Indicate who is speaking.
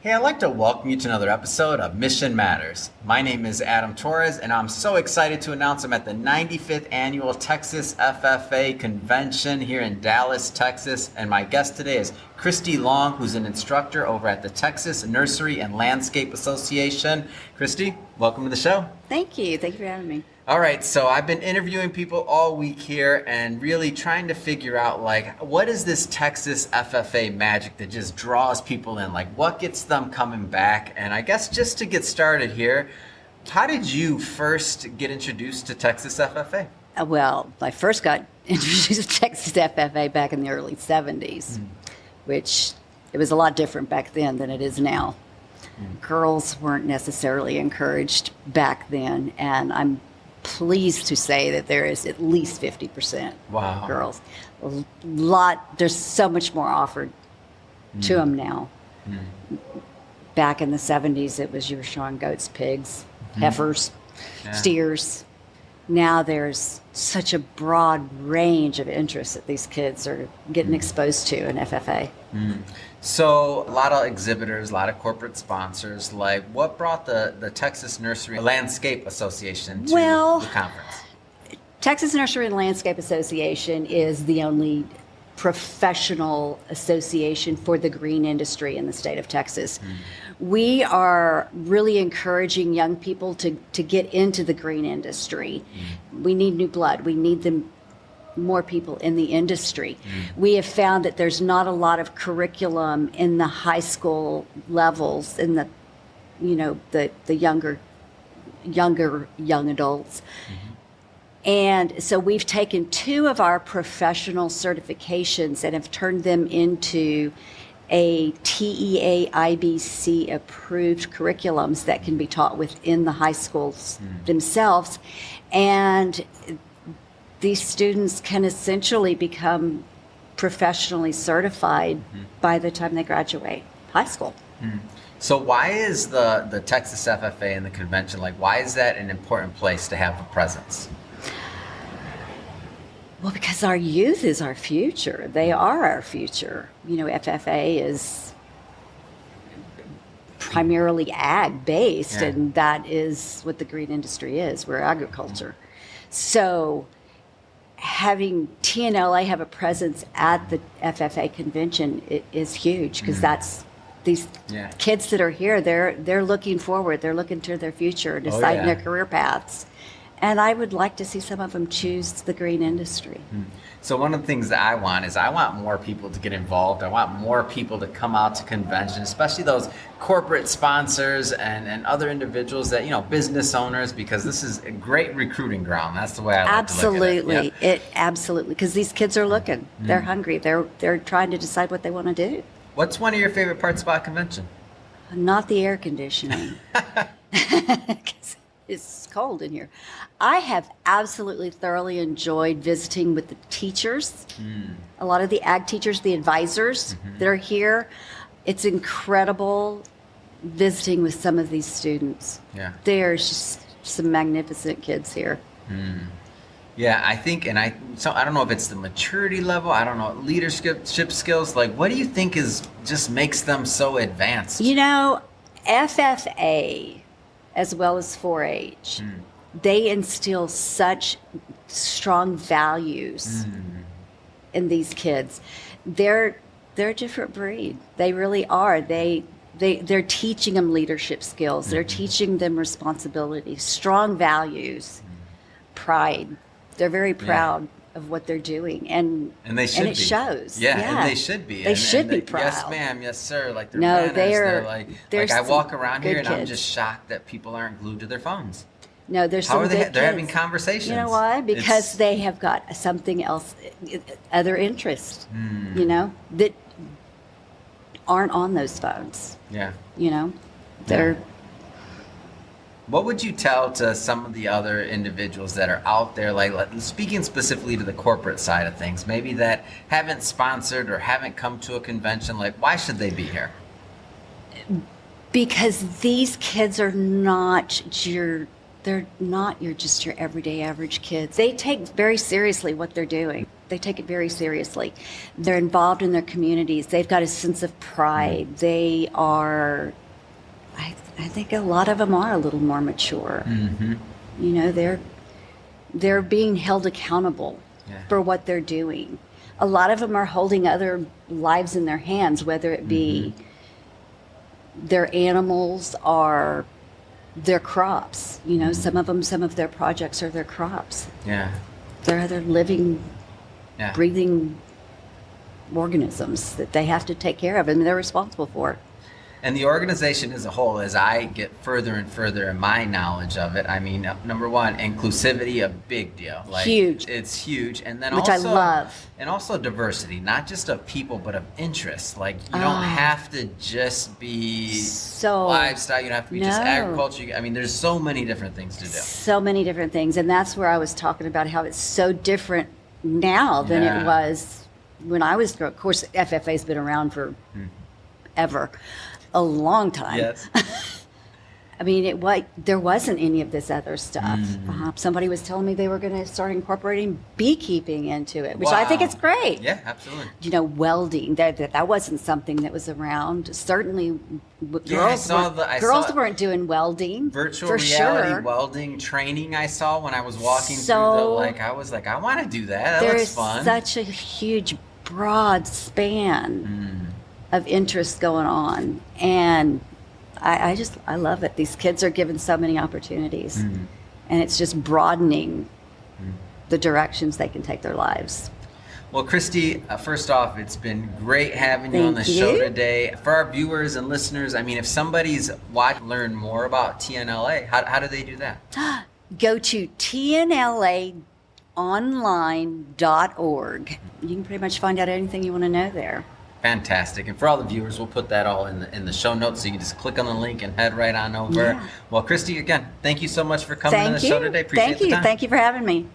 Speaker 1: Hey, I'd like to welcome you to another episode of Mission Matters. My name is Adam Torres, and I'm so excited to announce I'm at the 95th Annual Texas FFA Convention here in Dallas, Texas. And my guest today is Christy Long, who's an instructor over at the Texas Nursery and Landscape Association. Christy, welcome to the show.
Speaker 2: Thank you. Thank you for having me.
Speaker 1: All right, so I've been interviewing people all week here and really trying to figure out, what is this Texas FFA magic that just draws people in? What gets them coming back? And I guess just to get started here, how did you first get introduced to Texas FFA?
Speaker 2: Well, I first got introduced to Texas FFA back in the early 70s, which it was a lot different back then than it is now. Girls weren't necessarily encouraged back then, and I'm pleased to say that there is at least 50%
Speaker 1: Wow.
Speaker 2: girls. There's so much more offered to them now. Back in the 70s, it was you were showing goats, pigs, heifers, steers. Now there's such a broad range of interests that these kids are getting exposed to in FFA.
Speaker 1: So a lot of exhibitors, a lot of corporate sponsors. What brought the Texas Nursery Landscape Association to the conference?
Speaker 2: Texas Nursery and Landscape Association is the only professional association for the green industry in the state of Texas. We are really encouraging young people to get into the green industry. We need new blood. We need more people in the industry. We have found that there's not a lot of curriculum in the high school levels, in the younger young adults. And so we've taken two of our professional certifications and have turned them into a TEA IBC approved curriculums that can be taught within the high schools themselves. And these students can essentially become professionally certified by the time they graduate high school.
Speaker 1: So why is the Texas FFA and the convention, why is that an important place to have a presence?
Speaker 2: Well, because our youth is our future. They are our future. FFA is primarily ag-based, and that is what the green industry is. We're agriculture. So having TNLA have a presence at the FFA convention is huge, because that's these kids that are here, they're looking forward. They're looking to their future, deciding their career paths. And I would like to see some of them choose the green industry.
Speaker 1: So one of the things that I want more people to get involved. I want more people to come out to convention, especially those corporate sponsors and other individuals that, business owners, because this is a great recruiting ground. That's the way I like to look at it.
Speaker 2: Absolutely, because these kids are looking. They're hungry. They're trying to decide what they want to do.
Speaker 1: What's one of your favorite parts about convention?
Speaker 2: Not the air conditioning. It's cold in here. I have absolutely thoroughly enjoyed visiting with the teachers, a lot of the ag teachers, the advisors that are here. It's incredible visiting with some of these students. There's just some magnificent kids here.
Speaker 1: Yeah, I think, so I don't know if it's the maturity level, I don't know, leadership skills. What do you think just makes them so advanced?
Speaker 2: FFA, as well as 4-H, they instill such strong values in these kids. They're a different breed. They really are. They're teaching them leadership skills. They're teaching them responsibility, strong values, pride. They're very proud of what they're doing, and
Speaker 1: they should
Speaker 2: and it
Speaker 1: be.
Speaker 2: shows.
Speaker 1: And they should be.
Speaker 2: They should be proud.
Speaker 1: Yes, ma'am. Yes, sir. They're
Speaker 2: No,
Speaker 1: manners.
Speaker 2: they're
Speaker 1: I walk around here and
Speaker 2: kids.
Speaker 1: I'm just shocked that people aren't glued to their phones.
Speaker 2: No, there's
Speaker 1: How
Speaker 2: some
Speaker 1: are they?
Speaker 2: good
Speaker 1: They're
Speaker 2: kids.
Speaker 1: having conversations.
Speaker 2: You know why? Because they have got something else, other interests, that aren't on those phones. They're.
Speaker 1: What would you tell to some of the other individuals that are out there, speaking specifically to the corporate side of things, maybe that haven't sponsored or haven't come to a convention? Why should they be here?
Speaker 2: Because these kids are not they're not just your everyday average kids. They take very seriously what they're doing. they take it very seriously. They're involved in their communities. They've got a sense of pride. They are, I think a lot of them are a little more mature. You know, they're being held accountable for what they're doing. A lot of them are holding other lives in their hands, whether it be their animals or their crops. You know, some of their projects are their crops.
Speaker 1: Yeah.
Speaker 2: They're other living,
Speaker 1: Yeah.
Speaker 2: breathing organisms that they have to take care of and they're responsible for.
Speaker 1: And the organization as a whole, as I get further and further in my knowledge of it, I mean, number one, inclusivity, a big deal. Like,
Speaker 2: Huge.
Speaker 1: It's huge. And then
Speaker 2: Which
Speaker 1: also,
Speaker 2: I love.
Speaker 1: And also diversity, not just of people, but of interests. Like, you don't have to just be
Speaker 2: So-
Speaker 1: livestock. You don't have to be just
Speaker 2: No.
Speaker 1: agriculture. I mean, there's so many different things to do.
Speaker 2: So many different things. And that's where I was talking about how it's so different now than
Speaker 1: Yeah.
Speaker 2: it was when I was, of course, FFA's been around for ever, a long time.
Speaker 1: Yes.
Speaker 2: I mean, there wasn't any of this other stuff. Somebody was telling me they were going to start incorporating beekeeping into it, which I think
Speaker 1: Wow.
Speaker 2: is great.
Speaker 1: Yeah, absolutely.
Speaker 2: You know, welding, that wasn't something that was around. Certainly,
Speaker 1: Yeah, I saw
Speaker 2: girls weren't doing welding.
Speaker 1: Virtual
Speaker 2: for
Speaker 1: reality
Speaker 2: sure.
Speaker 1: welding training I saw when I was walking through
Speaker 2: So-
Speaker 1: I was like, I want to do that. That
Speaker 2: There
Speaker 1: looks
Speaker 2: is
Speaker 1: fun.
Speaker 2: such a huge, broad span of interest going on. And I love it. These kids are given so many opportunities. And it's just broadening the directions they can take their lives.
Speaker 1: Well, Christy, first off, it's been great having you on the
Speaker 2: Thank
Speaker 1: show
Speaker 2: you.
Speaker 1: today. For our viewers and listeners, I mean, if somebody's watching, learn more about TNLA, how do they do that?
Speaker 2: Go to tnlaonline.org. You can pretty much find out anything you want to know there.
Speaker 1: Fantastic. And for all the viewers, we'll put that all in the show notes, so you can just click on the link and head right on over.
Speaker 2: Yeah.
Speaker 1: Well, Christy, again, thank you so much for coming on
Speaker 2: Thank
Speaker 1: the
Speaker 2: you.
Speaker 1: show today. Appreciate
Speaker 2: Thank
Speaker 1: the
Speaker 2: you.
Speaker 1: time.
Speaker 2: Thank you for having me.